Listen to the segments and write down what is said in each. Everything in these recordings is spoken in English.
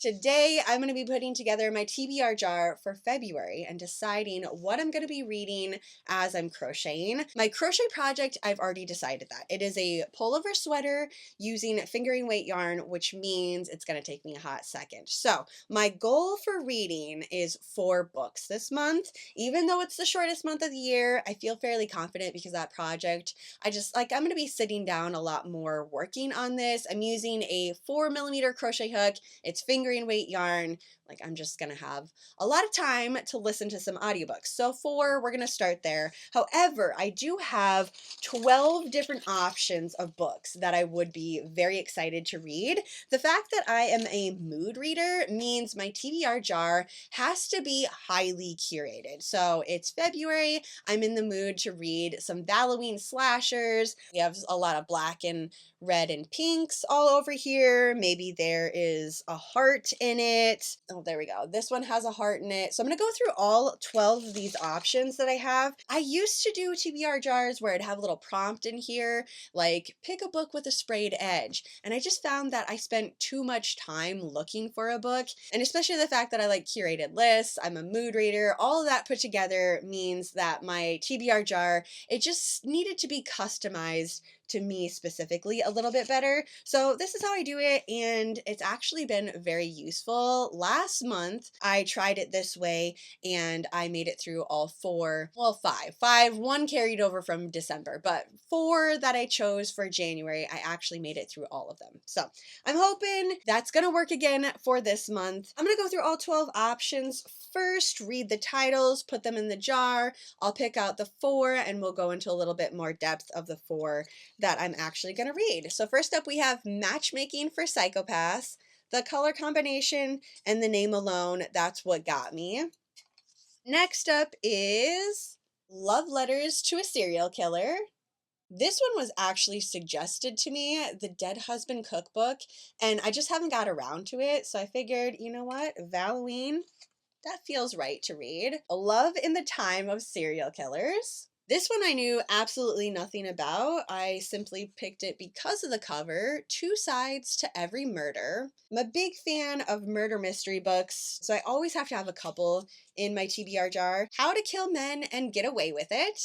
Today, I'm going to be putting together my TBR jar for February and deciding what I'm going to be reading as I'm crocheting. My crochet project, I've already decided that. It is a pullover sweater using fingering weight yarn, which means it's going to take me a hot second. So, my goal for reading is 4 books this month. Even though it's the shortest month of the year, I feel fairly confident because that project, I'm going to be sitting down a lot more working on this. I'm using a 4mm crochet hook. It's fingering weight yarn. Like, I'm just gonna have a lot of time to listen to some audiobooks. So 4, we're gonna start there. However, I do have 12 different options of books that I would be very excited to read. The fact that I am a mood reader means my TBR jar has to be highly curated. So it's February, I'm in the mood to read some Halloween slashers. We have a lot of black and red and pinks all over here. Maybe there is a heart in it. Oh, there we go. This one has a heart in it. So I'm going to go through all 12 of these options that I have. I used to do TBR jars where I'd have a little prompt in here, like pick a book with a sprayed edge. And I just found that I spent too much time looking for a book. And especially the fact that I like curated lists, I'm a mood reader, all of that put together means that my TBR jar, it just needed to be customized to me specifically a little bit better. So this is how I do it, and it's actually been very useful. Last month, I tried it this way, and I made it through all 4, well, 5. 5, 1 carried over from December, but 4 that I chose for January, I actually made it through all of them. So I'm hoping that's gonna work again for this month. I'm gonna go through all 12 options first, read the titles, put them in the jar. I'll pick out the 4, and we'll go into a little bit more depth of the 4 that I'm actually going to read. So first up, we have Matchmaking for Psychopaths. The color combination and the name alone, that's what got me. Next up is Love Letters to a Serial Killer. This one was actually suggested to me, the Dead Husband Cookbook, and I just haven't got around to it. So I figured, you know what, Halloween, that feels right to read. A Love in the Time of Serial Killers. This one I knew absolutely nothing about. I simply picked it because of the cover, 2 sides to every murder. I'm a big fan of murder mystery books, so I always have to have a couple in my TBR jar. How to Kill Men and Get Away with It.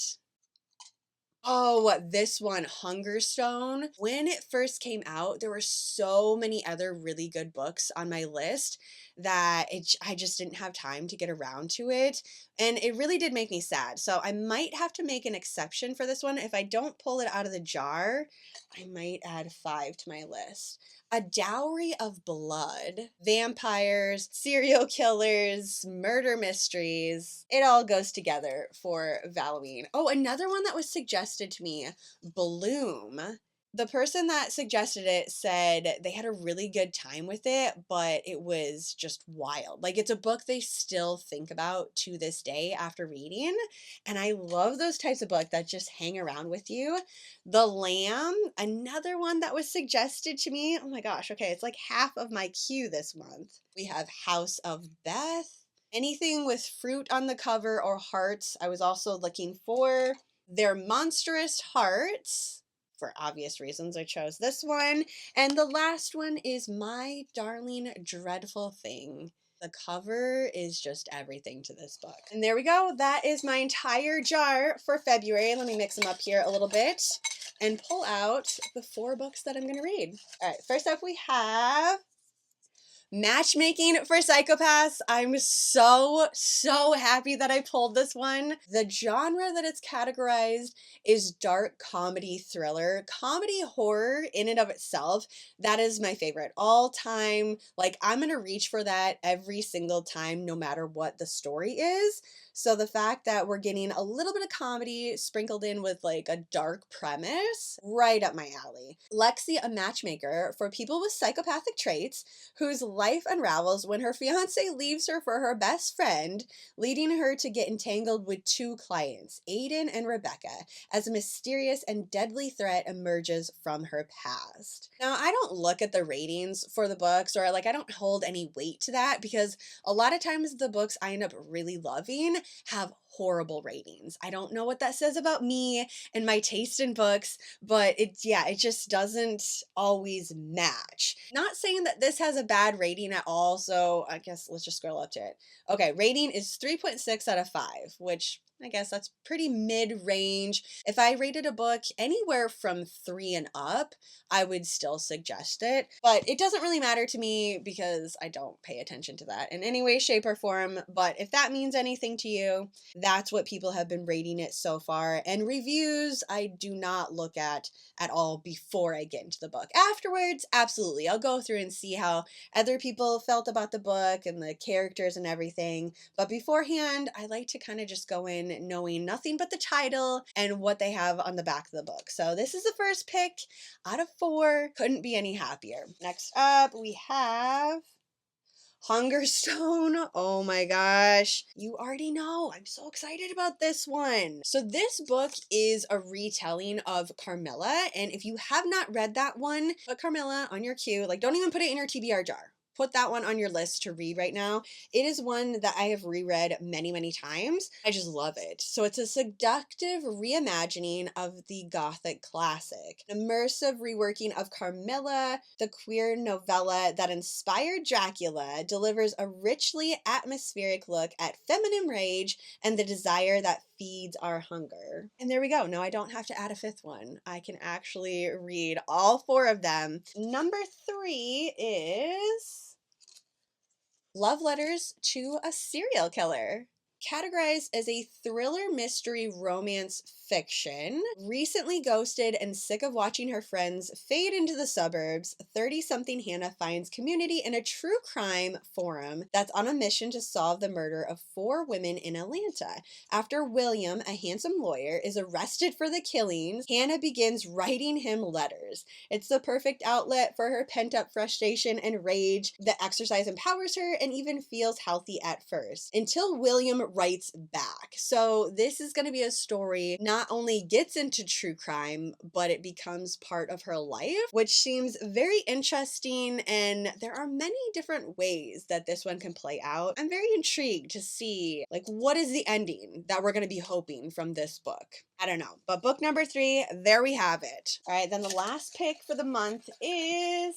Oh, this one, Hungerstone. When it first came out, there were so many other really good books on my list that I just didn't have time to get around to it. And it really did make me sad. So I might have to make an exception for this one. If I don't pull it out of the jar, I might add 5 to my list. A Dowry of Blood, vampires, serial killers, murder mysteries. It all goes together for Halloween. Oh, another one that was suggested to me, Bloom. The person that suggested it said they had a really good time with it, but it was just wild. Like, it's a book they still think about to this day after reading. And I love those types of books that just hang around with you. The Lamb, another one that was suggested to me. Oh my gosh, okay, it's like half of my queue this month. We have House of Beth. Anything with fruit on the cover or hearts, I was also looking for. Their Monstrous Hearts. For obvious reasons, I chose this one. And the last one is My Darling Dreadful Thing. The cover is just everything to this book. And there we go. That is my entire jar for February. Let me mix them up here a little bit and pull out the 4 books that I'm going to read. All right, first up we have Matchmaking for Psychopaths. I'm so happy that I pulled this one. The genre that it's categorized is dark comedy thriller. Comedy horror in and of itself, that is my favorite all time. Like, I'm gonna reach for that every single time, no matter what the story is. So the fact that we're getting a little bit of comedy sprinkled in with like a dark premise, right up my alley. Lexi, a matchmaker for people with psychopathic traits, whose life unravels when her fiance leaves her for her best friend, leading her to get entangled with 2 clients, Aiden and Rebecca, as a mysterious and deadly threat emerges from her past. Now, I don't look at the ratings for the books, or like I don't hold any weight to that, because a lot of times the books I end up really loving have horrible ratings. I don't know what that says about me and my taste in books, but it just doesn't always match. Not saying that this has a bad rating at all, so I guess let's just scroll up to it. Okay, rating is 3.6 out of 5, which I guess that's pretty mid-range. If I rated a book anywhere from 3 and up, I would still suggest it. But it doesn't really matter to me because I don't pay attention to that in any way, shape, or form. But if that means anything to you, that's what people have been rating it so far. And reviews, I do not look at all before I get into the book. Afterwards, absolutely. I'll go through and see how other people felt about the book and the characters and everything. But beforehand, I like to kind of just go in knowing nothing but the title and what they have on the back of the book. So this is the first pick out of 4. Couldn't be any happier. Next up, we have Hungerstone. Oh my gosh. You already know. I'm so excited about this one. So this book is a retelling of Carmilla. And if you have not read that one, put Carmilla on your queue. Like, don't even put it in your TBR jar. Put that one on your list to read right now. It is one that I have reread many, many times. I just love it. So it's a seductive reimagining of the Gothic classic. An immersive reworking of Carmilla, the queer novella that inspired Dracula, delivers a richly atmospheric look at feminine rage and the desire that feeds our hunger. And there we go. No, I don't have to add a 5th one. I can actually read all 4 of them. Number 3 is Love Letters to a Serial Killer. Categorized as a thriller mystery romance fiction, recently ghosted and sick of watching her friends fade into the suburbs, 30-something Hannah finds community in a true crime forum that's on a mission to solve the murder of 4 women in Atlanta. After William, a handsome lawyer, is arrested for the killings, Hannah begins writing him letters. It's the perfect outlet for her pent-up frustration and rage. The exercise empowers her and even feels healthy at first, until William writes back. So this is going to be a story not only gets into true crime, but it becomes part of her life, which seems very interesting, and there are many different ways that this one can play out. I'm very intrigued to see, like, what is the ending that we're going to be hoping from this book. I don't know. But book number 3, there we have it. All right, then the last pick for the month is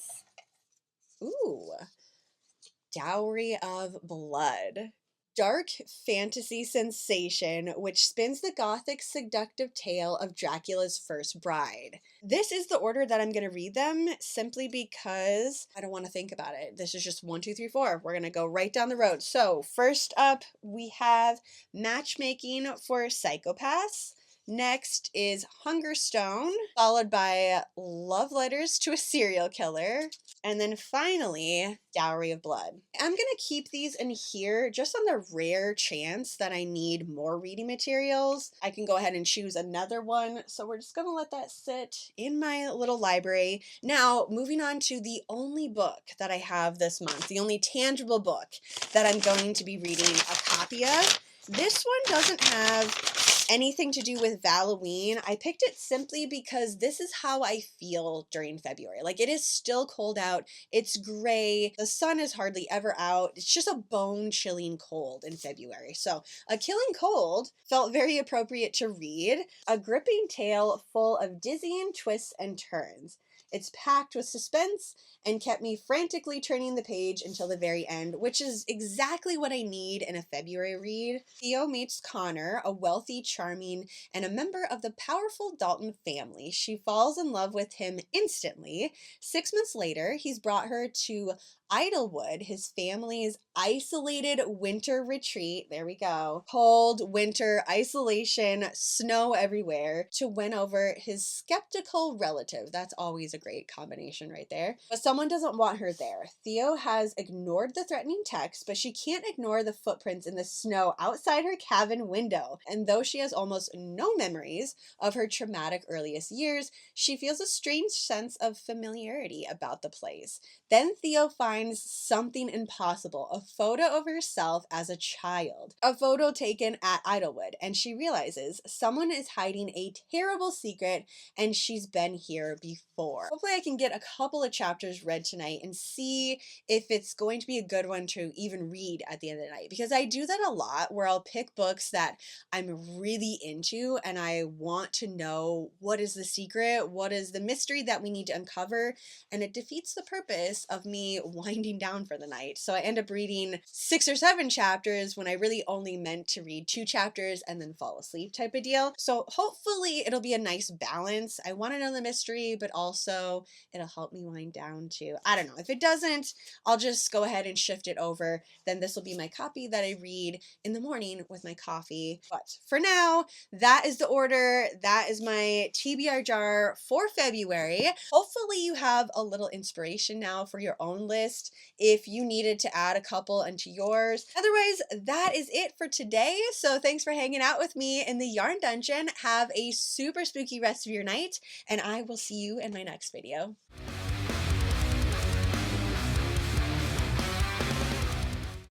Dowry of Blood. Dark fantasy sensation which spins the gothic seductive tale of Dracula's first bride. This is the order that I'm going to read them simply because I don't want to think about it. This is just 1, 2, 3, 4. We're going to go right down the road. So first up, we have Matchmaking for Psychopaths. Next is Hungerstone, followed by Love Letters to a Serial Killer, and then finally, Dowry of Blood. I'm going to keep these in here just on the rare chance that I need more reading materials. I can go ahead and choose another one, so we're just going to let that sit in my little library. Now, moving on to the only book that I have this month, the only tangible book that I'm going to be reading a copy of. This one doesn't have anything to do with Halloween. I picked it simply because this is how I feel during February. Like, it is still cold out. It's gray. The sun is hardly ever out. It's just a bone-chilling cold in February. So A Killing Cold felt very appropriate to read. A gripping tale full of dizzying twists and turns. It's packed with suspense and kept me frantically turning the page until the very end, which is exactly what I need in a February read. Theo meets Connor, a wealthy, charming, and a member of the powerful Dalton family. She falls in love with him instantly. 6 months later, he's brought her to Idlewood, his family's isolated winter retreat. There we go. Cold, winter, isolation, snow everywhere, to win over his skeptical relative. That's always a great combination right there. But someone doesn't want her there. Theo has ignored the threatening text, but she can't ignore the footprints in the snow outside her cabin window. And though she has almost no memories of her traumatic earliest years, she feels a strange sense of familiarity about the place. Then Theo finds finds something impossible, a photo of herself as a child, a photo taken at Idlewood, and she realizes someone is hiding a terrible secret and she's been here before. Hopefully I can get a couple of chapters read tonight and see if it's going to be a good one to even read at the end of the night, because I do that a lot where I'll pick books that I'm really into and I want to know what is the secret, what is the mystery that we need to uncover, and it defeats the purpose of me winding down for the night. So I end up reading 6 or 7 chapters when I really only meant to read 2 chapters and then fall asleep type of deal. So hopefully it'll be a nice balance. I want to know the mystery, but also it'll help me wind down too. I don't know. If it doesn't, I'll just go ahead and shift it over. Then this will be my copy that I read in the morning with my coffee. But for now, that is the order. That is my TBR jar for February. Hopefully you have a little inspiration now for your own list if you needed to add a couple into yours. Otherwise, that is it for today. So thanks for hanging out with me in the Yarn Dungeon. Have a super spooky rest of your night, and I will see you in my next video.